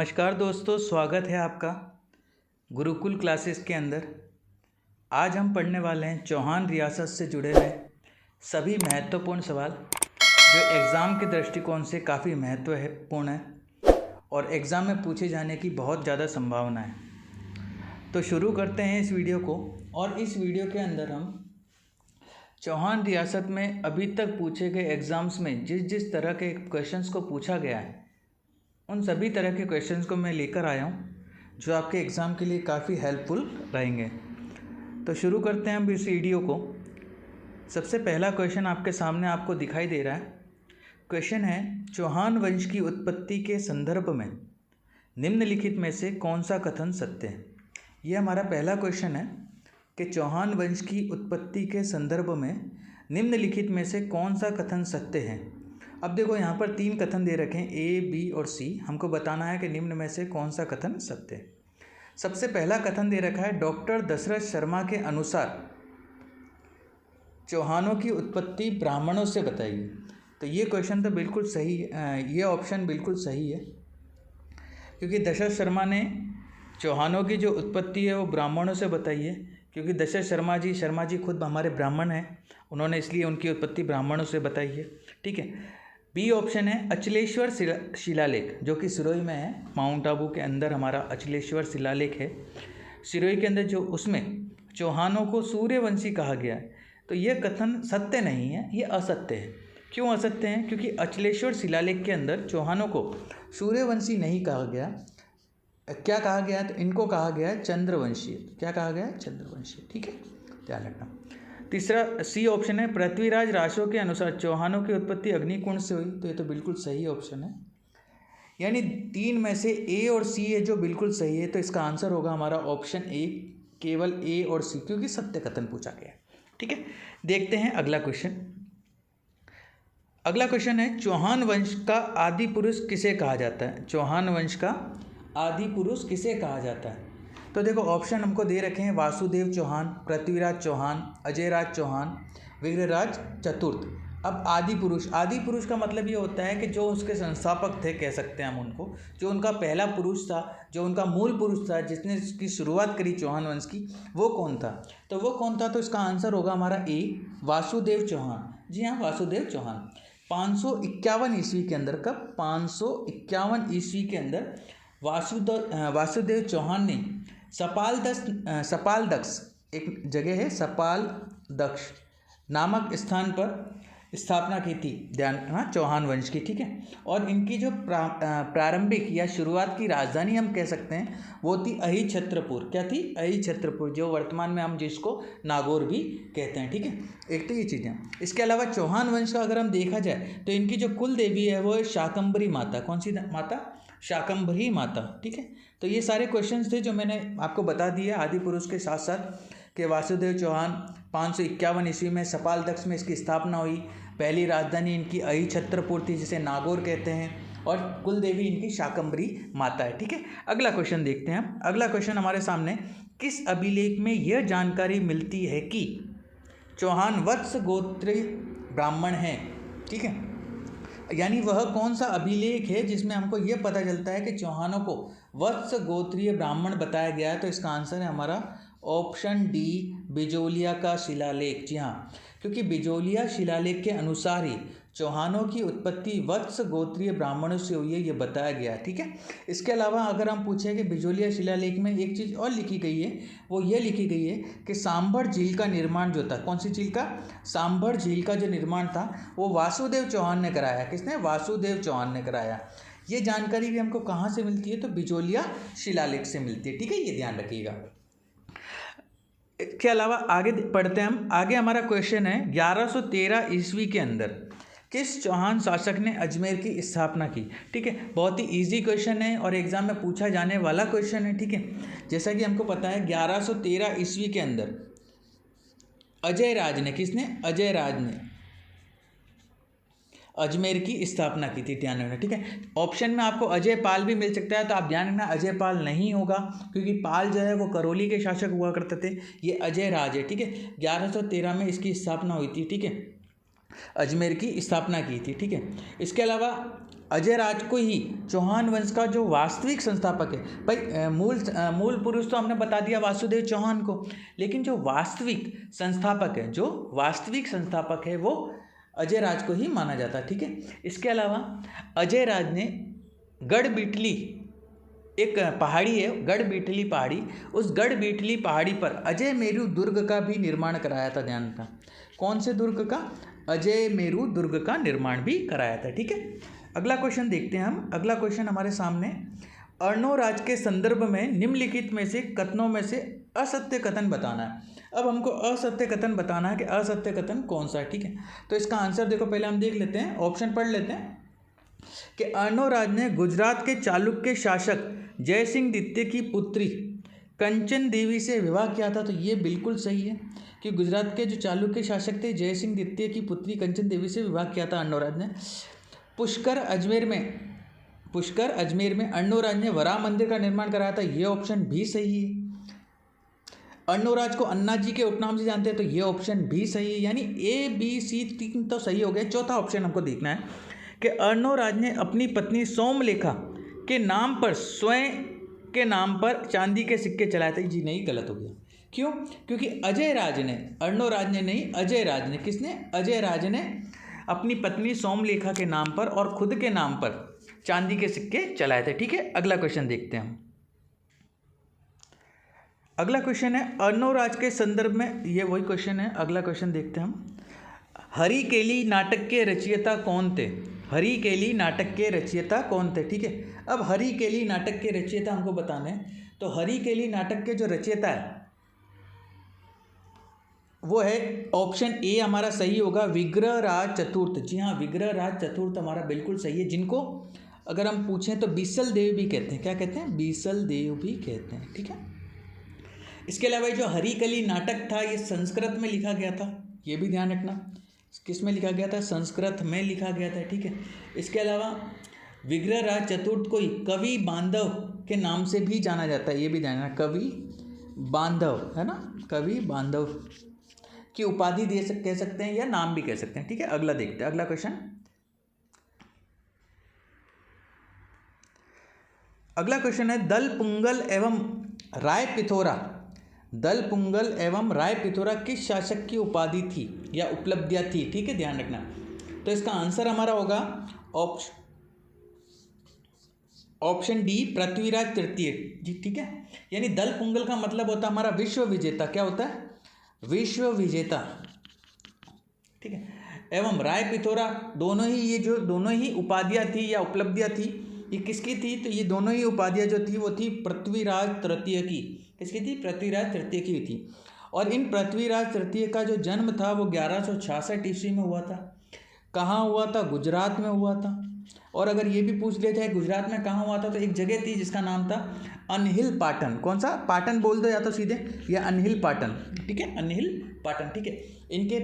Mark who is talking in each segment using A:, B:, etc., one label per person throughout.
A: नमस्कार दोस्तों, स्वागत है आपका गुरुकुल क्लासेस के अंदर। आज हम पढ़ने वाले हैं चौहान रियासत से जुड़े हुए सभी महत्वपूर्ण सवाल जो एग्ज़ाम के दृष्टिकोण से काफ़ी महत्वपूर्ण है और एग्ज़ाम में पूछे जाने की बहुत ज़्यादा संभावना है। तो शुरू करते हैं इस वीडियो को। और इस वीडियो के अंदर हम चौहान रियासत में अभी तक पूछे गए एग्ज़ाम्स में जिस तरह के क्वेश्चंस को पूछा गया है, उन सभी तरह के क्वेश्चंस को मैं लेकर आया हूँ जो आपके एग्ज़ाम के लिए काफ़ी हेल्पफुल रहेंगे। तो शुरू करते हैं हम इस वीडियो को। सबसे पहला क्वेश्चन आपके सामने आपको दिखाई दे रहा है। क्वेश्चन है, चौहान वंश की उत्पत्ति के संदर्भ में निम्नलिखित में से कौन सा कथन सत्य है। ये हमारा पहला क्वेश्चन है कि चौहान वंश की उत्पत्ति के संदर्भ में निम्नलिखित में से कौन सा कथन सत्य है। अब देखो, यहाँ पर 3 कथन दे रखे हैं, ए, बी और सी। हमको बताना है कि निम्न में से कौन सा कथन सत्य है। सबसे पहला कथन दे रखा है, डॉक्टर दशरथ शर्मा के अनुसार चौहानों की उत्पत्ति ब्राह्मणों से बताइए। तो ये क्वेश्चन तो बिल्कुल सही है, ये ऑप्शन बिल्कुल सही है, क्योंकि दशरथ शर्मा ने चौहानों की जो उत्पत्ति है वो ब्राह्मणों से बताई है। क्योंकि दशरथ शर्मा जी खुद हमारे ब्राह्मण हैं, उन्होंने इसलिए उनकी उत्पत्ति ब्राह्मणों से बताई है। ठीक है। बी ऑप्शन है अचलेश्वर शिलालेख, जो कि सिरोही में है। माउंट आबू के अंदर हमारा अचलेश्वर शिलालेख है, सिरोही के अंदर, जो उसमें चौहानों को सूर्यवंशी कहा गया है। तो यह कथन सत्य नहीं है, ये असत्य है। क्यों असत्य है? क्योंकि अचलेश्वर शिलालेख के अंदर चौहानों को सूर्यवंशी नहीं कहा गया। क्या कहा गया? तो इनको कहा गया है चंद्रवंशी। क्या कहा गया है? चंद्रवंशी। ठीक है, ध्यान रखना। तीसरा सी ऑप्शन है, पृथ्वीराज राशों के अनुसार चौहानों की उत्पत्ति अग्निकुंड से हुई। तो ये तो बिल्कुल सही ऑप्शन है। यानी 3 में से ए और सी है जो बिल्कुल सही है। तो इसका आंसर होगा हमारा ऑप्शन ए, केवल ए और सी, क्योंकि सत्य कथन पूछा गया है। ठीक है, देखते हैं अगला क्वेश्चन। अगला क्वेश्चन है, चौहान वंश का आदि पुरुष किसे कहा जाता है। चौहान वंश का आदि पुरुष किसे कहा जाता है? तो देखो, ऑप्शन हमको दे रखे हैं, वासुदेव चौहान, पृथ्वीराज चौहान, अजयराज चौहान, विग्रहराज चतुर्थ। अब आदि पुरुष का मतलब ये होता है कि जो उसके संस्थापक थे, कह सकते हैं हम उनको, जो उनका पहला पुरुष था, जो उनका मूल पुरुष था, जिसने इसकी शुरुआत करी चौहान वंश की, वो कौन था। तो वो कौन था? तो इसका आंसर होगा हमारा ए, वासुदेव चौहान। जी हाँ, वासुदेव चौहान 551 ईस्वी के अंदर। कब? 551 ईस्वी के अंदर वासुदेव चौहान ने सपालदक्ष, एक जगह है सपालदक्ष नामक स्थान पर स्थापना की थी, ध्यान, चौहान वंश की। ठीक है। और इनकी जो प्रारंभिक या शुरुआत की राजधानी हम कह सकते हैं वो थी अहिछत्रपुर। क्या थी? अहिछत्रपुर, जो वर्तमान में हम जिसको नागौर भी कहते हैं। ठीक है, एक तो ये चीज़ें। इसके अलावा चौहान वंश का अगर हम देखा जाए तो इनकी जो कुल देवी है वो है शाकंभरी माता। कौन सी माता? शाकंभरी माता। ठीक है। तो ये सारे क्वेश्चंस थे जो मैंने आपको बता दिए आदि पुरुष के साथ साथ, कि वासुदेव चौहान 551 ईस्वी में सपालदक्ष में इसकी स्थापना हुई। पहली राजधानी इनकी अहिछत्रपुर थी, जिसे नागौर कहते हैं, और कुल देवी इनकी शाकंभरी माता है। ठीक है। अगला क्वेश्चन देखते हैं हम। अगला क्वेश्चन हमारे सामने, किस अभिलेख में यह जानकारी मिलती है कि चौहान वत्स गोत्रीय ब्राह्मण हैं। ठीक है, यानी वह कौन सा अभिलेख है जिसमें हमको ये पता चलता है कि चौहानों को वत्स गोत्रीय ब्राह्मण बताया गया है। तो इसका आंसर है हमारा ऑप्शन डी, बिजोलिया का शिलालेख। जी हाँ, क्योंकि बिजोलिया शिलालेख के अनुसार ही चौहानों की उत्पत्ति वत्स गोत्रीय ब्राह्मणों से हुई है, ये बताया गया है। ठीक है। इसके अलावा अगर हम पूछें कि बिजोलिया शिलालेख में एक चीज़ और लिखी गई है, वो ये लिखी गई है कि सांभर झील का निर्माण जो था, कौन सी झील का? सांभर झील का जो निर्माण था वो वासुदेव चौहान ने कराया। किसने? वासुदेव चौहान ने कराया। ये जानकारी भी हमको कहाँ से मिलती है? तो बिजोलिया शिलालेख से मिलती है। ठीक है, ये ध्यान रखिएगा। इसके अलावा आगे पढ़ते हैं हम। आगे हमारा क्वेश्चन है, 1113 ईस्वी के अंदर किस चौहान शासक ने अजमेर की स्थापना की। ठीक है, बहुत ही इजी क्वेश्चन है और एग्जाम में पूछा जाने वाला क्वेश्चन है। ठीक है, जैसा कि हमको पता है 1113 ईस्वी के अंदर अजयराज ने, किसने? अजयराज ने अजमेर की स्थापना की थी। ध्यान रखना। ठीक है, ऑप्शन में आपको अजय पाल भी मिल सकता है, तो आप ध्यान रखना अजय पाल नहीं होगा, क्योंकि पाल जो है वो करौली के शासक हुआ करते थे। ये अजय राज है। ठीक है, 1113 में इसकी स्थापना हुई थी। ठीक है, अजमेर की स्थापना की थी, ठीक है। इसके अलावा अजय राज को ही चौहान वंश का जो वास्तविक संस्थापक है, भाई मूल पुरुष तो हमने बता दिया वासुदेव चौहान को, लेकिन जो वास्तविक संस्थापक है वो अजय राज को ही माना जाता है, ठीक है। इसके अलावा अजय राज ने गढ़बीटली, एक पहाड़ी है गढ़बीटली पहाड़ी, उस गढ़बीटली पहाड़ी पर अजय मेरू दुर्ग का भी निर्माण कराया था, ध्यान रखना। कौन से दुर्ग का? अजय मेरू दुर्ग का निर्माण भी कराया था, ठीक है। अगला क्वेश्चन देखते हैं हम। अगला क्वेश्चन हमारे सामने, अर्णोराज के संदर्भ में निम्नलिखित में से कथनों में से असत्य कथन बताना है। अब हमको असत्य कथन बताना है कि असत्य कथन कौन सा है, ठीक है। तो इसका आंसर देखो, पहले हम देख लेते हैं, ऑप्शन पढ़ लेते हैं कि अर्णोराज ने गुजरात के चालुक्य शासक जय सिंह द्वितीय की पुत्री कंचन देवी से विवाह किया था। तो ये बिल्कुल सही है कि गुजरात के जो चालुक्य शासक थे जय सिंह द्वितीय की पुत्री कंचन देवी से विवाह किया था अर्णोराज ने। पुष्कर अजमेर में अर्णोराज ने वराह मंदिर का निर्माण कराया था, ये ऑप्शन भी सही है। अर्णोराज को अन्ना जी के उपनाम से जानते हैं, तो ये ऑप्शन भी सही है। यानी ए बी सी 3 तो सही हो गए। चौथा ऑप्शन हमको देखना है कि अर्णोराज ने अपनी पत्नी सोमलेखा के नाम पर स्वयं के नाम पर चांदी के सिक्के चलाए थे। जी नहीं, गलत हो गया। क्यों? क्योंकि अजय राज ने, अर्णोराज ने नहीं, अजय राज ने, किसने? अजय राज ने अपनी पत्नी सोमलेखा के नाम पर और खुद के नाम पर चांदी के सिक्के चलाए थे, ठीक है। अगला क्वेश्चन देखते हैं हम। अगला क्वेश्चन है अर्णोराज के संदर्भ में, ये वही क्वेश्चन है। अगला क्वेश्चन देखते हैं हम। हरिकेली नाटक के रचयिता कौन थे? हरिकेली नाटक के रचयिता कौन थे, ठीक है। अब हरिकेली नाटक के रचयिता हमको बताने हैं, तो हरिकेली नाटक के जो रचयिता है वो है ऑप्शन ए हमारा सही होगा, विग्रहराज चतुर्थ। जी हाँ, विग्रहराज चतुर्थ हमारा बिल्कुल सही है, जिनको अगर हम पूछें तो बीसल देव भी कहते हैं। क्या कहते हैं? बीसल देव भी कहते हैं, ठीक है। इसके अलावा जो हरिकेली नाटक था ये संस्कृत में लिखा गया था, ये भी ध्यान रखना। किस में लिखा गया था? संस्कृत में लिखा गया था, ठीक है। इसके अलावा विग्रहराज चतुर्थ को कवि बांधव के नाम से भी जाना जाता है, ये भी जानना। कवि बांधव है ना, कवि बांधव की उपाधि कह सकते हैं या नाम भी कह सकते हैं, ठीक है। अगला देखते हैं, अगला क्वेश्चन। अगला क्वेश्चन है दल पुंगल एवं राय पिथोरा। दल पुंगल एवं राय पिथोरा किस शासक की उपाधि थी या उपलब्धियां थी, ठीक है, ध्यान रखना। तो इसका आंसर हमारा होगा ऑप्शन डी, पृथ्वीराज तृतीय जी, ठीक है। यानी दल पुंगल का मतलब होता है हमारा विश्व विजेता। क्या होता है? विश्व विजेता, ठीक है। एवं राय पिथोरा, दोनों ही ये जो दोनों ही उपाधियां थी या उपलब्धियां थी, ये किसकी थी? तो ये दोनों ही उपाधियां जो थी वो थी पृथ्वीराज तृतीय की। किसकी थी? पृथ्वीराज तृतीय की थी। और इन पृथ्वीराज तृतीय का जो जन्म था वो 1166 ईस्वी में हुआ था। कहाँ हुआ था? गुजरात में हुआ था। और अगर ये भी पूछ लिया जाए गुजरात में कहाँ हुआ था, तो एक जगह थी जिसका नाम था अनहिल पाटन। कौन सा? पाटन बोल दो या तो सीधे, या अनहिल पाटन, ठीक है, अनहिल पाटन, ठीक है। इनके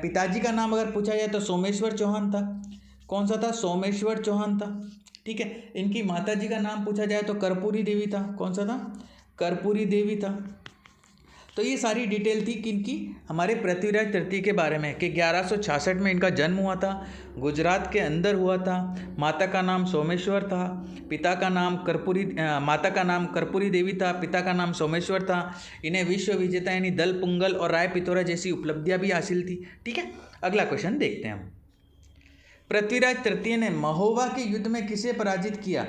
A: पिताजी का नाम अगर पूछा जाए तो सोमेश्वर चौहान था। कौन सा था? सोमेश्वर चौहान था, ठीक है। इनकी माताजी का नाम पूछा जाए तो कर्पूरी देवी था। कौन सा था? कर्पूरी देवी था। तो ये सारी डिटेल थी किनकी? हमारे पृथ्वीराज तृतीय के बारे में, कि 1166 में इनका जन्म हुआ था, गुजरात के अंदर हुआ था, माता का नाम सोमेश्वर था, पिता का नाम माता का नाम कर्पूरी देवी था, पिता का नाम सोमेश्वर था। इन्हें विश्व विजेता यानी दल पुंगल और राय पिथोरा जैसी उपलब्धियां भी हासिल थी, ठीक है। अगला क्वेश्चन देखते हैं हम। पृथ्वीराज तृतीय ने महोबा के युद्ध में किसे पराजित किया,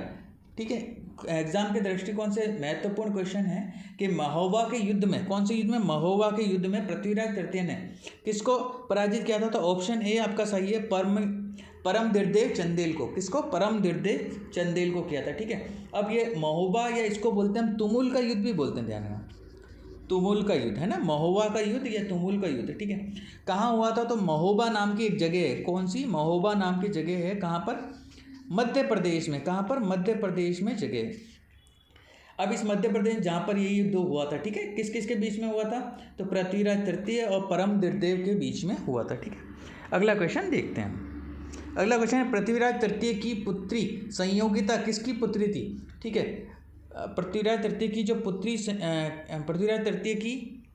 A: ठीक है। एग्जाम के दृष्टिकोण से महत्वपूर्ण क्वेश्चन है कि महोबा के युद्ध में, कौन से युद्ध में? महोबा के युद्ध में पृथ्वीराज तृतीय ने किसको पराजित किया था? तो ऑप्शन ए आपका सही है, परमदिर्देव चंदेल को। किसको? परमदिर्देव चंदेल को किया था, ठीक है। अब ये महोबा या इसको बोलते हैं हम तुमुल का युद्ध भी बोलते हैं, ध्यान रखना, तुमुल का युद्ध है ना, महोबा का युद्ध या तुमुल का युद्ध, ठीक है। कहाँ हुआ था? तो महोबा नाम की एक जगह है। कौन सी? महोबा नाम की जगह है। कहाँ पर? मध्य प्रदेश में। कहाँ पर? मध्य प्रदेश में जगह है। अब इस मध्य प्रदेश जहाँ पर ये युद्ध हुआ था, ठीक है, किस किस के बीच में हुआ था? तो पृथ्वीराज तृतीय और परमदिर्देव के बीच में हुआ था, ठीक है। अगला क्वेश्चन देखते हैं। अगला क्वेश्चन है पृथ्वीराज तृतीय की पुत्री संयोगिता किसकी पुत्री थी, ठीक है। पृथ्वीराज तृतीय की जो पुत्री, पृथ्वीराज तृतीय की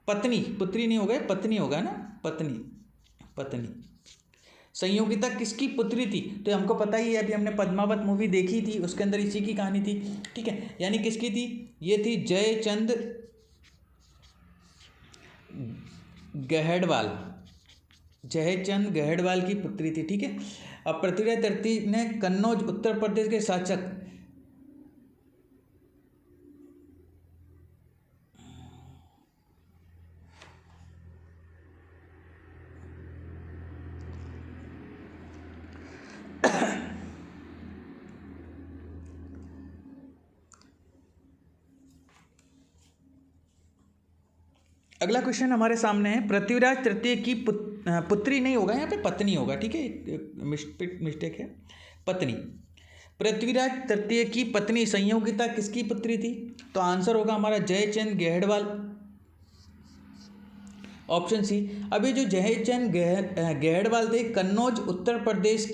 A: पत्नी, पुत्री नहीं होगा, पत्नी होगा ना, पत्नी, पत्नी। संयोगिता किसकी पुत्री थी? तो हमको पता ही है, अभी हमने पद्मावत मूवी देखी थी, उसके अंदर इसी की कहानी थी, ठीक है। यानी किसकी थी? ये थी जयचंद गहड़वाल, जयचंद गहड़वाल की पुत्री थी, ठीक है। अब पृथ्वीराज तृतीय ने कन्नौज उत्तर प्रदेश के शासक अगला क्वेश्चन हमारे सामने है, पृथ्वीराज तृतीय की पुत्री नहीं होगा, यहाँ पे पत्नी होगा, ठीक है, मिस्टेक है, पत्नी। पृथ्वीराज तृतीय की पत्नी संयोगिता किसकी पुत्री थी? तो आंसर होगा हमारा जयचंद गहड़वाल, ऑप्शन सी। अभी जो जयचंद गहड़वाल थे कन्नौज उत्तर प्रदेश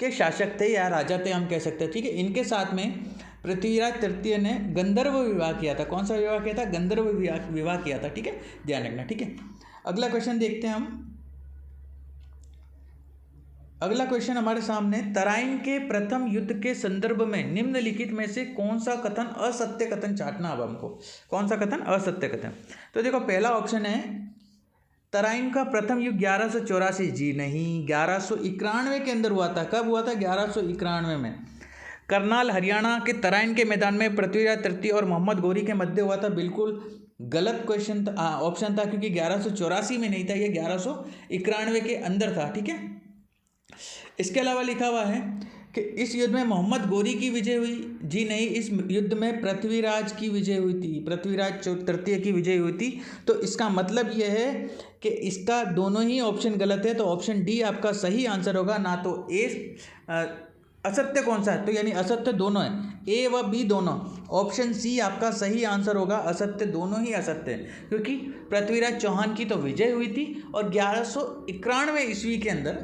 A: के शासक थे या राजा थे हम कह सकते हैं, ठीक है। इनके साथ में पृथ्वीराज तृतीय ने गंधर्व विवाह किया था। कौन सा विवाह किया था? गंधर्व विवाह किया था, ठीक है, ध्यान रखना, ठीक है। अगला क्वेश्चन देखते हैं हम। अगला क्वेश्चन हमारे सामने, तराइन के प्रथम युद्ध के संदर्भ में निम्नलिखित में से कौन सा कथन असत्य कथन छांटना? अब हमको कौन सा कथन असत्य कथन? तो देखो पहला ऑप्शन है, तराइन का प्रथम युद्ध 1184, जी नहीं, 1191 के अंदर हुआ था। कब हुआ था? 1191 में। करनाल हरियाणा के तराइन के मैदान में पृथ्वीराज तृतीय और मोहम्मद गौरी के मध्य हुआ था। बिल्कुल गलत क्वेश्चन ऑप्शन था, क्योंकि 1184 में नहीं था, ये 1191 के अंदर था, ठीक है। इसके अलावा लिखा हुआ है कि इस युद्ध में मोहम्मद गौरी की विजय हुई, जी नहीं, इस युद्ध में पृथ्वीराज की विजय हुई थी, पृथ्वीराज तृतीय की विजय हुई थी। तो इसका मतलब यह है कि इसका दोनों ही ऑप्शन गलत है, तो ऑप्शन डी आपका सही आंसर होगा। ना तो ए असत्य कौन सा है? तो यानी असत्य दोनों है, ए व बी दोनों। ऑप्शन सी आपका सही आंसर होगा, असत्य दोनों ही असत्य है, क्योंकि पृथ्वीराज चौहान की तो विजय हुई थी और 1191 ईस्वी के अंदर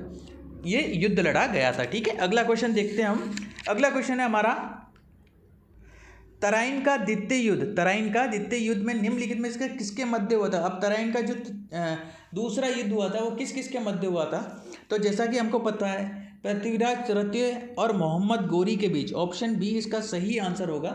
A: ये युद्ध लड़ा गया था, ठीक है। अगला क्वेश्चन देखते हैं हम। अगला क्वेश्चन है हमारा, तराइन का द्वितीय युद्ध, तराइन का द्वितीय युद्ध में निम्नलिखित में इसका किसके मध्य हुआ था? अब तराइन का जो दूसरा युद्ध हुआ था वो किस किस के मध्य हुआ था? तो जैसा कि हमको पता है, पृथ्वीराज तृतीय और मोहम्मद गौरी के बीच। ऑप्शन बी इसका सही आंसर होगा,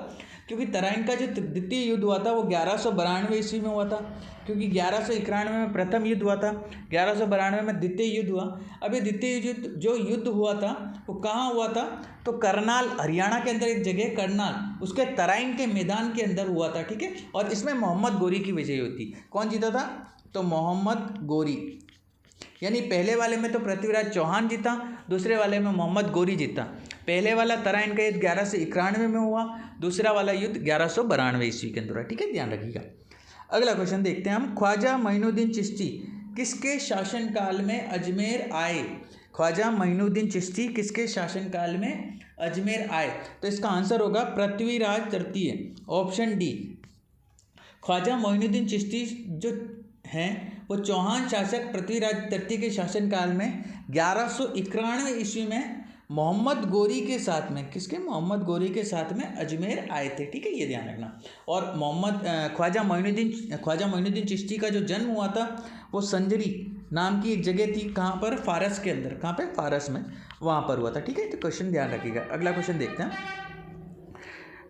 A: क्योंकि तराइन का जो द्वितीय युद्ध हुआ था वो 1192 ईस्वी में हुआ था, क्योंकि 1191 में प्रथम युद्ध हुआ था, 1192 में द्वितीय युद्ध हुआ। अब ये द्वितीय युद्ध जो युद्ध हुआ था वो कहाँ हुआ था? तो करनाल हरियाणा के अंदर एक जगह करनाल, उसके तराइन के मैदान के अंदर हुआ था, ठीक है। और इसमें मोहम्मद गौरी की विजय हुई थी। कौन जीता था? तो मोहम्मद गौरी। यानी पहले वाले में तो पृथ्वीराज चौहान जीता, दूसरे वाले में मोहम्मद गौरी जीता। पहले वाला तराइन का युद्ध 1191 में हुआ, दूसरा वाला युद्ध 1192 ईस्वी के अंदर है, ठीक है, ध्यान रखिएगा। अगला क्वेश्चन देखते हैं हम। ख्वाजा मोइनुद्दीन चिश्ती किसके शासनकाल में अजमेर आए? ख्वाजा मोइनुद्दीन चिश्ती किसके शासनकाल में अजमेर आए? तो इसका आंसर होगा पृथ्वीराज तृतीय, ऑप्शन डी। ख्वाजा मोइनुद्दीन चिश्ती जो हैं वो चौहान शासक पृथ्वीराज तृतीय के शासनकाल में 1191 ईस्वी में मोहम्मद गौरी के साथ में, किसके? मोहम्मद गौरी के साथ में अजमेर आए थे, ठीक है, ये ध्यान रखना। और ख्वाजा मोइनुद्दीन चिश्ती का जो जन्म हुआ था वो संजरी नाम की एक जगह थी, कहाँ पर? फारस के अंदर। कहाँ पे? फारस में, वहाँ पर हुआ था, ठीक है। तो क्वेश्चन ध्यान रखिएगा। अगला क्वेश्चन देखते हैं।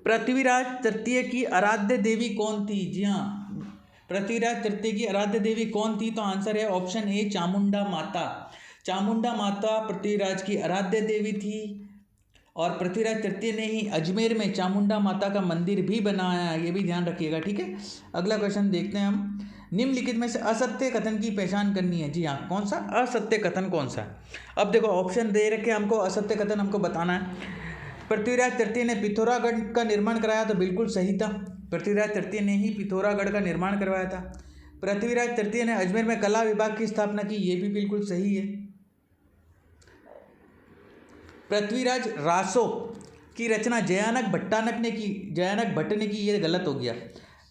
A: पृथ्वीराज तृतीय की आराध्य देवी कौन थी? जी हाँ, पृथ्वीराज तृतीय की आराध्य देवी कौन थी? तो आंसर है ऑप्शन ए, चामुंडा माता। चामुंडा माता पृथ्वीराज की आराध्य देवी थी, और पृथ्वीराज तृतीय ने ही अजमेर में चामुंडा माता का मंदिर भी बनाया, ये भी ध्यान रखिएगा, ठीक है। अगला क्वेश्चन देखते हैं हम। निम्नलिखित में से असत्य कथन की पहचान करनी है। जी हाँ, कौन सा असत्य कथन कौन सा? अब देखो ऑप्शन दे रखे हमको, असत्य कथन हमको बताना है। पृथ्वीराज तृतीय ने पिथौरागढ़ का निर्माण कराया, तो बिल्कुल सही था, पृथ्वीराज तृतीय ने ही पिथौरागढ़ का निर्माण करवाया था। पृथ्वीराज तृतीय ने अजमेर में कला विभाग की स्थापना की, ये भी बिल्कुल सही है। पृथ्वीराज रासो की रचना जयानक भट्ट ने की, ये गलत हो गया।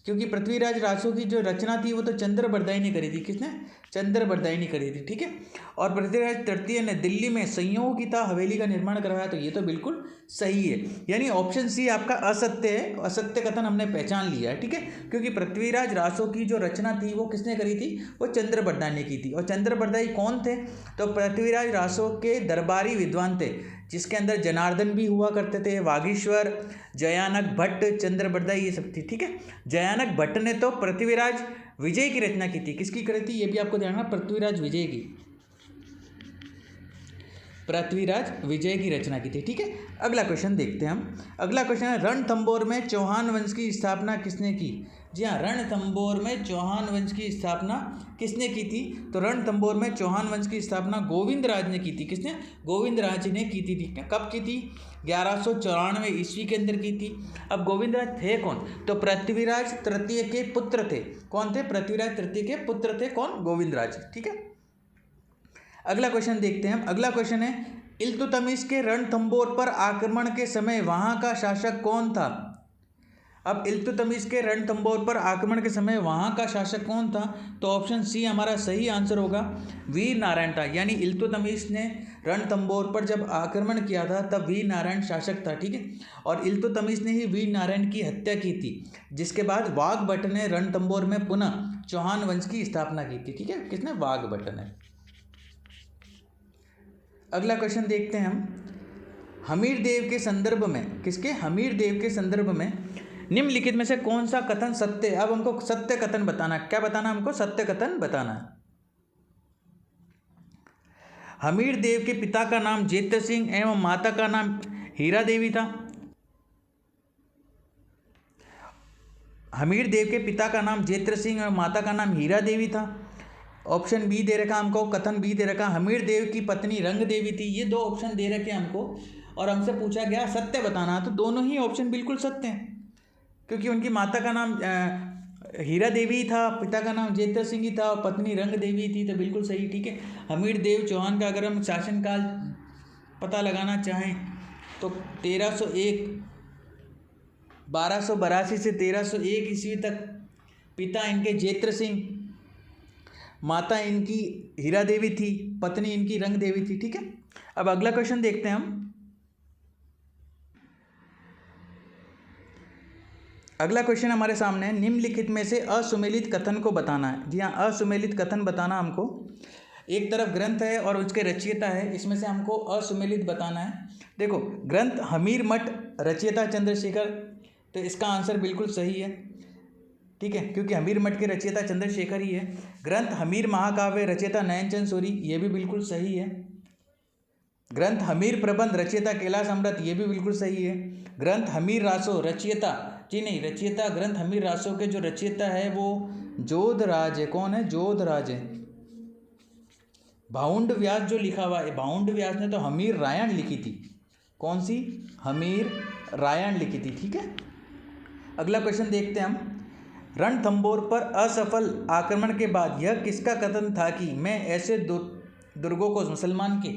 A: क्योंकि पृथ्वीराज रासो की जो रचना थी वो तो चंद्रबरदाई ने करी थी। किसने? चंद्रबरदाई ने करी थी, ठीक है। और पृथ्वीराज तृतीय ने दिल्ली में संयोग की था हवेली का निर्माण करवाया, तो ये तो बिल्कुल सही है। यानी ऑप्शन सी आपका असत्य है, असत्य कथन हमने पहचान लिया है, ठीक है। क्योंकि पृथ्वीराज रासो की जो रचना थी वो किसने करी थी? वो चंद्रबरदाई ने की थी। और चंद्रबरदाई कौन थे? तो पृथ्वीराज रासो के दरबारी विद्वान थे, जिसके अंदर जनार्दन भी हुआ करते थे, वागीश्वर, जयानक भट्ट, चंद्रबरदाई, ये सब थी, ठीक है। जयानक भट्ट ने तो पृथ्वीराज विजय की रचना की थी। किसकी करी थी? ये भी आपको ध्यान रखना, पृथ्वीराज विजय की, पृथ्वीराज विजय की रचना की थी, ठीक है। अगला क्वेश्चन देखते हैं हम। अगला क्वेश्चन है रणथंभौर में चौहान वंश की स्थापना किसने की? जी हाँ, रणथंभौर में चौहान वंश की स्थापना किसने की थी? तो रणथंभौर में चौहान वंश की स्थापना गोविंदराज ने की थी। किसने? गोविंदराज ने की थी, ठीक है। कब की थी? 1194 ईस्वी के अंदर की थी। अब गोविंदराज थे कौन? तो पृथ्वीराज तृतीय के पुत्र थे। कौन थे? पृथ्वीराज तृतीय के पुत्र थे। कौन? गोविंदराज, ठीक है। अगला क्वेश्चन देखते हैं हम। अगला क्वेश्चन है इल्तुतमिश के रणथंभौर पर आक्रमण के समय वहां का शासक कौन था? अब इल्तुतमिश के रणथंभौर पर आक्रमण के समय वहां का शासक कौन था? तो ऑप्शन सी हमारा सही आंसर होगा, वीर नारायण था। यानी इल्तुतमिश ने रणथंभौर पर जब आक्रमण किया था तब वीर नारायण शासक था, ठीक है। और इल्तुतमिश ने ही वीर नारायण की हत्या की थी, जिसके बाद वाघभट्ट ने रणथंभौर में पुनः चौहान वंश की स्थापना की थी, ठीक है। किसने? वाघभट्ट ने। अगला क्वेश्चन देखते हैं हम। हमीर देव के संदर्भ में, किसके? हमीर देव के संदर्भ में निम्नलिखित में से कौन सा कथन सत्य है? अब हमको सत्य कथन बताना है। क्या बताना? हमको सत्य कथन बताना है। हमीर देव के पिता का नाम जेत्र सिंह एवं माता का नाम हीरा देवी था। हमीर देव के पिता का नाम जेत्र सिंह और माता का नाम हीरा देवी था। ऑप्शन बी दे रखा हमको, कथन बी दे रखा हमीर देव की पत्नी रंग देवी थी। ये दो ऑप्शन दे रखे हमको और हमसे पूछा गया सत्य बताना, तो दोनों ही ऑप्शन बिल्कुल सत्य हैं, क्योंकि उनकी माता का नाम हीरा देवी था, पिता का नाम जेत्र सिंह ही था और पत्नी रंग देवी थी, तो बिल्कुल सही, ठीक है। हमीर देव चौहान का अगर हम शासनकाल पता लगाना चाहें तो 1282 से 1301 ईस्वी तक पिता इनके जेत्र सिंह, माता इनकी हीरा देवी थी, पत्नी इनकी रंग देवी थी, ठीक है। अब अगला क्वेश्चन देखते हैं हम। अगला क्वेश्चन हमारे सामने है, निम्नलिखित में से असुमेलित कथन को बताना है। जी हाँ, असुमेलित कथन बताना हमको। एक तरफ ग्रंथ है और उसके रचयिता है, इसमें से हमको असुमेलित बताना है। देखो, ग्रंथ हमीर मठ, रचयिता चंद्रशेखर, तो इसका आंसर बिल्कुल सही है, ठीक है, क्योंकि हमीर मठ के रचयिता चंद्रशेखर ही है। ग्रंथ हमीर महाकाव्य, रचयिता नयनचंद सूरी, ये भी बिल्कुल सही है। ग्रंथ हमीर प्रबंध, रचयिता कैलाश अमृत, ये भी बिल्कुल सही है। ग्रंथ हमीर रासो, रचयिता, जी नहीं, रचयिता ग्रंथ हमीर रासो के जो रचयिता है वो जोधराज है। कौन है? जोधराज है। भाउंड व्यास जो लिखा हुआ है, भाउंड व्यास ने तो हमीर रायण लिखी थी। कौन सी? हमीर रायण लिखी थी, ठीक है। अगला क्वेश्चन देखते हैं हम। रणथंभौर पर असफल आक्रमण के बाद यह किसका कथन था कि मैं ऐसे दुर्गों को मुसलमान के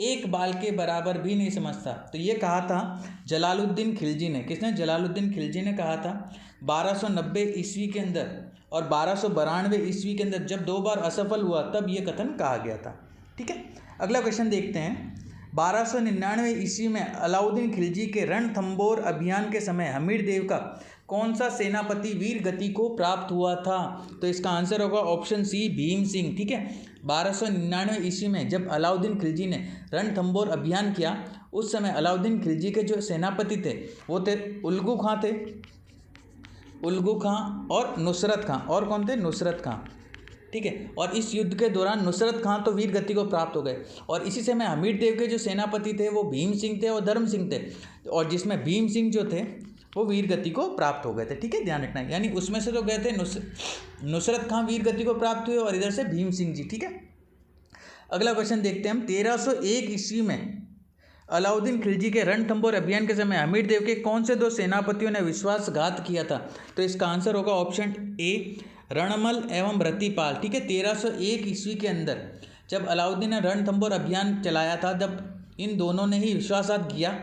A: एक बाल के बराबर भी नहीं समझता? तो ये कहा था जलालुद्दीन खिलजी ने। किसने? जलालुद्दीन खिलजी ने कहा था 1290 ईस्वी के अंदर और 1292 ईस्वी के अंदर, जब 2 बार असफल हुआ तब ये कथन कहा गया था, ठीक है। अगला क्वेश्चन देखते हैं। 1299 ईस्वी में अलाउद्दीन खिलजी के रणथंभौर अभियान के समय हमीर देव का कौन सा सेनापति वीर गति को प्राप्त हुआ था? तो इसका आंसर होगा ऑप्शन सी, भीम सिंह, ठीक है। 1299 ईस्वी में जब अलाउद्दीन खिलजी ने रणथंभौर अभियान किया, उस समय अलाउद्दीन खिलजी के जो सेनापति थे वो थे उल्गू खां थे, उल्गू खां और नुसरत खां। और कौन थे? नुसरत खां, ठीक है। और इस युद्ध के दौरान नुसरत खां तो वीर गति को प्राप्त हो गए और इसी समय हमीर देव के जो सेनापति थे वो भीम सिंह थे और धर्म सिंह थे, और जिसमें भीम सिंह जो थे वो वीर गति को प्राप्त हो गए थे, ठीक है, ध्यान रखना है। यानी उसमें से तो गए थे नुसरत खां वीर गति को प्राप्त हुए और इधर से भीम सिंह जी, ठीक है। अगला क्वेश्चन देखते हैं हम। 1301 ईस्वी में अलाउद्दीन खिलजी के रणथंभौर अभियान के समय हमीर देव के कौन से 2 सेनापतियों ने विश्वासघात किया था? तो इसका आंसर होगा ऑप्शन ए, रणमल एवं रतिपाल, ठीक है। 1301 ईस्वी के अंदर जब अलाउद्दीन ने रणथंभौर अभियान चलाया था, जब इन दोनों ने ही विश्वासघात किया,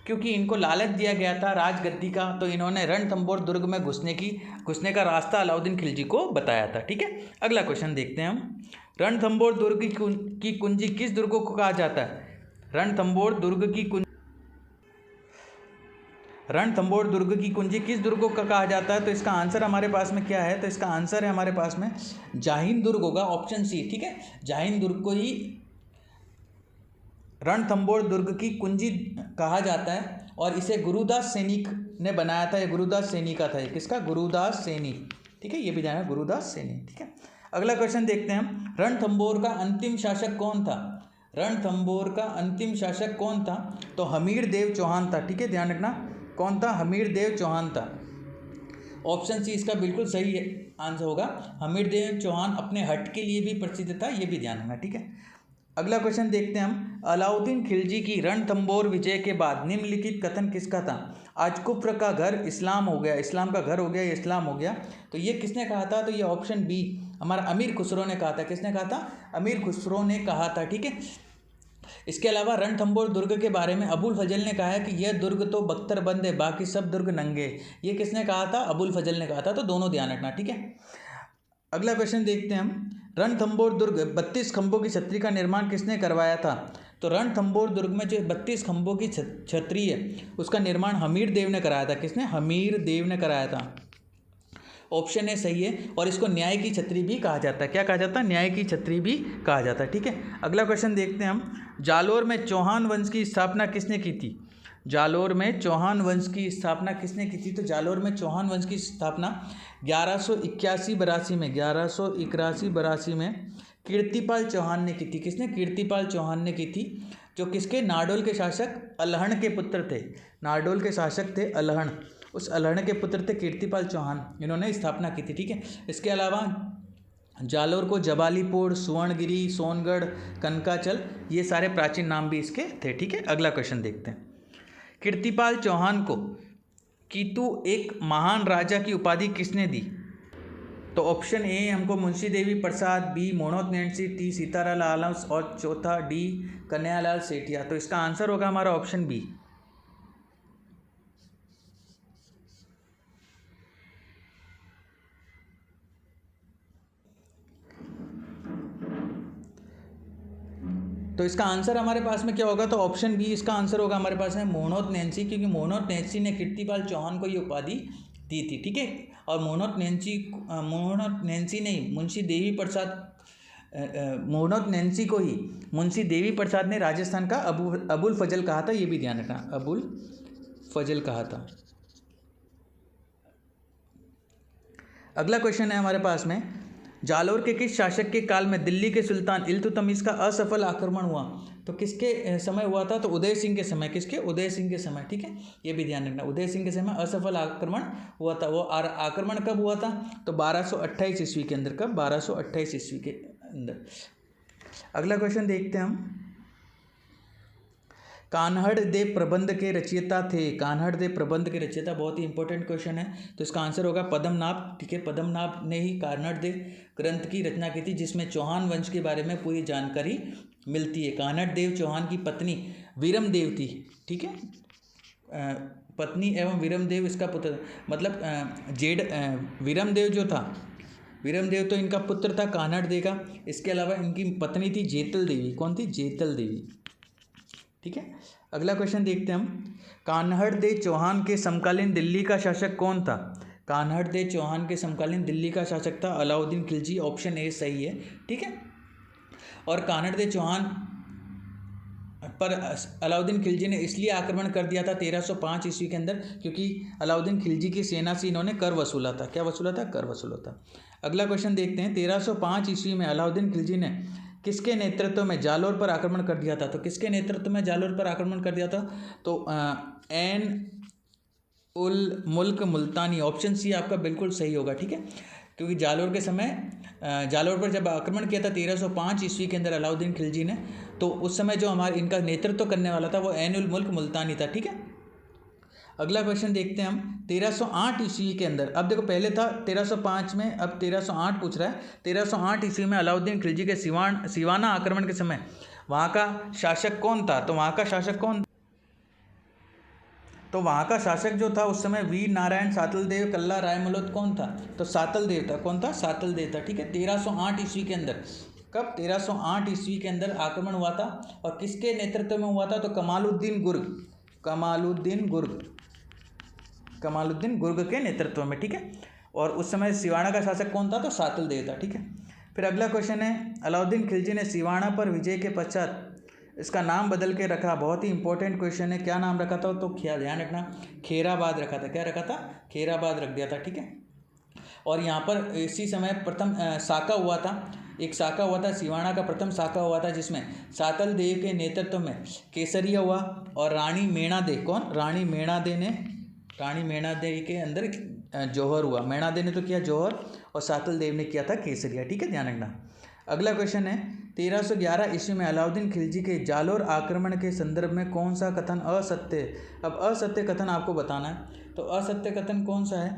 A: क्योंकि इनको लालच दिया गया था राजगद्दी का, तो इन्होंने रणथंबोर दुर्ग में घुसने का रास्ता अलाउद्दीन खिलजी को बताया था। ठीक है, अगला क्वेश्चन देखते हैं हम। रणथंबोर दुर्ग की कुंजी किस दुर्ग को कहा जाता है? रणथंबोर दुर्ग की कुंजी किस दुर्ग को कहा जाता है? तो इसका आंसर हमारे पास में क्या है? तो इसका आंसर है हमारे पास में जाहिन दुर्ग होगा, ऑप्शन सी। ठीक है, जाहिन दुर्ग को ही रणथंबोर दुर्ग की कुंजी कहा जाता है और इसे गुरुदास सैनिक ने बनाया था। ये गुरुदास सैनी का था। किसका? गुरुदास सैनी। ठीक है, ये भी जाना, गुरुदास सैनी। ठीक है, अगला क्वेश्चन देखते हैं हम। रणथंबोर का अंतिम शासक कौन था? रणथंबोर का अंतिम शासक कौन था? तो हमीरदेव चौहान था। ठीक है, ध्यान रखना, कौन था? हमीरदेव चौहान था। ऑप्शन सी इसका बिल्कुल सही आंसर होगा। हमीरदेव चौहान अपने हट के लिए भी प्रसिद्ध था, ये भी ध्यान रखना। ठीक है, अगला क्वेश्चन देखते हैं हम। अलाउद्दीन खिलजी की रणथंबोर विजय के बाद निम्नलिखित कथन किसका था? आज कुफ्र का घर इस्लाम हो गया, इस्लाम का घर हो गया, इस्लाम हो गया। तो ये किसने कहा था? तो ये ऑप्शन बी हमारा अमीर खुसरो ने कहा था। किसने कहा था? अमीर खुसरो ने कहा था। ठीक है, इसके अलावा रणथंबोर दुर्ग के बारे में अबुल फजल ने कहा है कि यह दुर्ग तो बख्तर बंद है, बाकी सब दुर्ग नंगे। ये किसने कहा था? अबुल फजल ने कहा था। तो दोनों ध्यान रखना। ठीक है, अगला क्वेश्चन देखते हैं हम। रणथंबोर दुर्ग 32 खंभों की छतरी का निर्माण किसने करवाया था? तो रणथंबोर दुर्ग में जो 32 खंभों की छतरी है उसका निर्माण हमीरदेव ने कराया था। किसने? हमीरदेव ने कराया था। ऑप्शन ए सही है, और इसको न्याय की छतरी भी कहा जाता है। क्या कहा जाता है? न्याय की छतरी भी कहा जाता है। ठीक है, अगला क्वेश्चन देखते हैं हम। जालोर में चौहान वंश की स्थापना किसने की थी? जालोर में चौहान वंश की स्थापना किसने की थी? तो जालोर में चौहान वंश की स्थापना 1181-82 में कीर्तिपाल चौहान ने की थी। किसने? कीर्तिपाल चौहान ने की थी, जो किसके? नारडोल के शासक अल्हण के पुत्र थे। नारडोल के शासक थे अल्हण, उस अल्हण के पुत्र थे कीर्तिपाल चौहान, इन्होंने स्थापना की थी। ठीक है, इसके अलावा जालोर को जबालीपुर, सुवर्णगिरी, सोनगढ़, कनकाचल, ये सारे प्राचीन नाम भी इसके थे। ठीक है, अगला क्वेश्चन देखते हैं। कीर्तिपाल चौहान को कीतु एक महान राजा की उपाधि किसने दी? तो ऑप्शन ए हमको Munshi Devi Prasad, B मोहनोद Nancy, T Sitaram आलम और चौथा डी कन्हैयालाल सेठिया। तो इसका आंसर होगा हमारा ऑप्शन बी। तो इसका आंसर हमारे पास में क्या होगा? तो ऑप्शन बी इसका आंसर होगा हमारे पास में मोहनोद नैन्सी, क्योंकि मोहनोद नैन्सी ने कीर्तिपाल चौहान को ये उपाधि दी थी। ठीक है, और मोहनोद नैन्सी ने मुंशी देवी प्रसाद ने राजस्थान का अबुल फजल कहा था। ये भी ध्यान रखना, अबुल फजल कहा था। अगला क्वेश्चन है हमारे पास में। जालोर के किस शासक के काल में दिल्ली के सुल्तान इल्तुतमिश का असफल आक्रमण हुआ? तो किसके समय हुआ था? तो उदय सिंह के समय। किसके? उदय सिंह के समय। ठीक है, ये भी ध्यान रखना, उदय सिंह के समय असफल आक्रमण हुआ था। वो आक्रमण कब हुआ था? तो 1228 ईस्वी के अंदर। कब? 1228 ईस्वी के अंदर। अगला क्वेश्चन देखते हैं हम। कान्हड़ देव प्रबंध के रचयिता थे। कान्हड़ देव प्रबंध के रचयिता, बहुत ही इंपॉर्टेंट क्वेश्चन है। तो इसका आंसर होगा पद्मनाभ। ठीक है, पद्मनाभ ने ही कान्हड़ देव ग्रंथ की रचना की थी, जिसमें चौहान वंश के बारे में पूरी जानकारी मिलती है। कान्हड़ देव चौहान की पत्नी वीरम देव थी। ठीक है, पत्नी एवं वीरम देव इसका पुत्र, मतलब वीरम देव जो था, वीरम देव तो इनका पुत्र था कान्हड़ देव का। इसके अलावा इनकी पत्नी थी जेतल देवी। कौन थी? जेतल देवी। ठीक है, अगला क्वेश्चन देखते हैं हम। कान्हड़ देव चौहान के समकालीन दिल्ली का शासक कौन था? कान्हड़ देव चौहान के समकालीन दिल्ली का शासक था अलाउद्दीन खिलजी। ऑप्शन ए सही है। ठीक है, और कान्हड़ देव चौहान पर अलाउद्दीन खिलजी ने इसलिए आक्रमण कर दिया था 1305 ईस्वी के अंदर, क्योंकि अलाउद्दीन खिलजी की सेना से इन्होंने कर वसूला था। क्या वसूला था? कर वसूला था। अगला क्वेश्चन देखते हैं। 1305 ईस्वी में अलाउद्दीन खिलजी ने किसके नेतृत्व में जालोर पर आक्रमण कर दिया था? तो किसके नेतृत्व में जालोर पर आक्रमण कर दिया था? तो एन उल मुल्क मुल्तानी। ऑप्शन सी आपका बिल्कुल सही होगा। ठीक है, क्योंकि जालोर के समय जालोर पर जब आक्रमण किया था 1305 ईस्वी के अंदर अलाउद्दीन खिलजी ने, तो उस समय जो हमारे इनका नेतृत्व करने वाला था वो एन उल मुल्क मुल्तानी था। ठीक है, अगला क्वेश्चन देखते हैं हम। 1308 ईस्वी के अंदर, अब देखो पहले था 1305 में, अब 1308 पूछ रहा है। 1308 ईस्वी में अलाउद्दीन खिलजी के सिवाना आक्रमण के समय वहाँ का शासक कौन था? तो वहाँ का शासक कौन? तो वहाँ का शासक जो था उस समय वीर नारायण सातलदेव कल्ला रायमलोद कौन था? तो सातलदेव था। कौन था? सातलदेव था, ठीक है। 1308 ईस्वी के अंदर, कब? 1308 ईस्वी के अंदर आक्रमण हुआ था। और किसके नेतृत्व में हुआ था? तो कमालुद्दीन गुर्ग, कमालुद्दीन गुर्ग के नेतृत्व में, ठीक है। और उस समय सिवाना का शासक कौन था? तो सातलदेव था, ठीक है। फिर अगला क्वेश्चन है, अलाउद्दीन खिलजी ने सिवाना पर विजय के पश्चात इसका नाम बदल के रखा। बहुत ही इंपॉर्टेंट क्वेश्चन है। क्या नाम रखा था? तो ध्यान रखना, खेराबाद रखा था। क्या रखा था? खेराबाद रख दिया था, ठीक है। और यहाँ पर इसी समय प्रथम साका हुआ था, एक साका हुआ था, सिवाना का प्रथम साका हुआ था, जिसमें सातलदेव के नेतृत्व में केसरिया हुआ। और रानी मेणादे, कौन? रानी मेणादे के अंदर जौहर हुआ। मेणादे ने तो किया जौहर और सातलदेव ने किया था केसरिया, ठीक है, ध्यान रखना। अगला क्वेश्चन है, 1311 ईस्वी में अलाउद्दीन खिलजी के जालोर आक्रमण के संदर्भ में कौन सा कथन असत्य है? अब असत्य कथन आपको बताना है। तो असत्य कथन कौन सा है?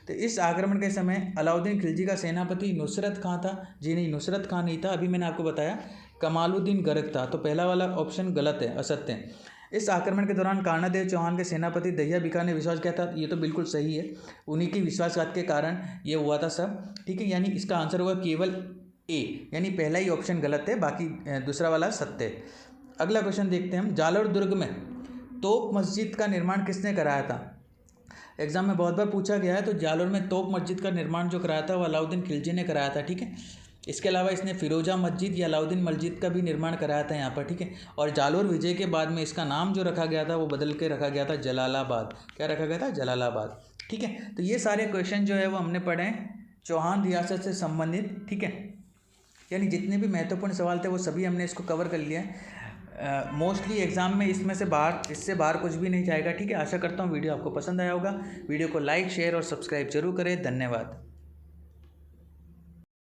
A: तो इस आक्रमण के समय अलाउद्दीन खिलजी का सेनापति नुसरत खां था। जी नहीं, नुसरत खां नहीं था, अभी मैंने आपको बताया कमालुद्दीन गर्ग था। तो पहला वाला ऑप्शन गलत है, असत्य है। इस आक्रमण के दौरान कर्णदेव चौहान के सेनापति दहिया बिका ने विश्वास किया था। ये तो बिल्कुल सही है, उन्हीं की विश्वासघात के कारण ये हुआ था सब, ठीक है। यानी इसका आंसर होगा केवल ए, यानी पहला ही ऑप्शन गलत है, बाकी दूसरा वाला सत्य है। अगला क्वेश्चन देखते हैं हम, जालोर दुर्ग में तोप मस्जिद का निर्माण किसने कराया था? एग्जाम में बहुत बार पूछा गया है। तो जालोर में तोप मस्जिद का निर्माण जो कराया था वो अलाउद्दीन खिलजी ने कराया था, ठीक है। इसके अलावा इसने फिरोजा मस्जिद या अलाउद्दीन मस्जिद का भी निर्माण कराया था यहाँ पर, ठीक है। और जालोर विजय के बाद में इसका नाम जो रखा गया था वो बदल के रखा गया था जलालाबाद। क्या रखा गया था? जलालाबाद, ठीक है। तो ये सारे क्वेश्चन जो है वो हमने पढ़े हैं चौहान रियासत से संबंधित, ठीक है। यानी जितने भी महत्वपूर्ण सवाल थे वो सभी हमने इसको कवर कर लिया है। मोस्टली एग्जाम में इससे बाहर कुछ भी नहीं जाएगा, ठीक है। आशा करता हूँ वीडियो आपको पसंद आया होगा। वीडियो को लाइक, शेयर और सब्सक्राइब जरूर करें। धन्यवाद।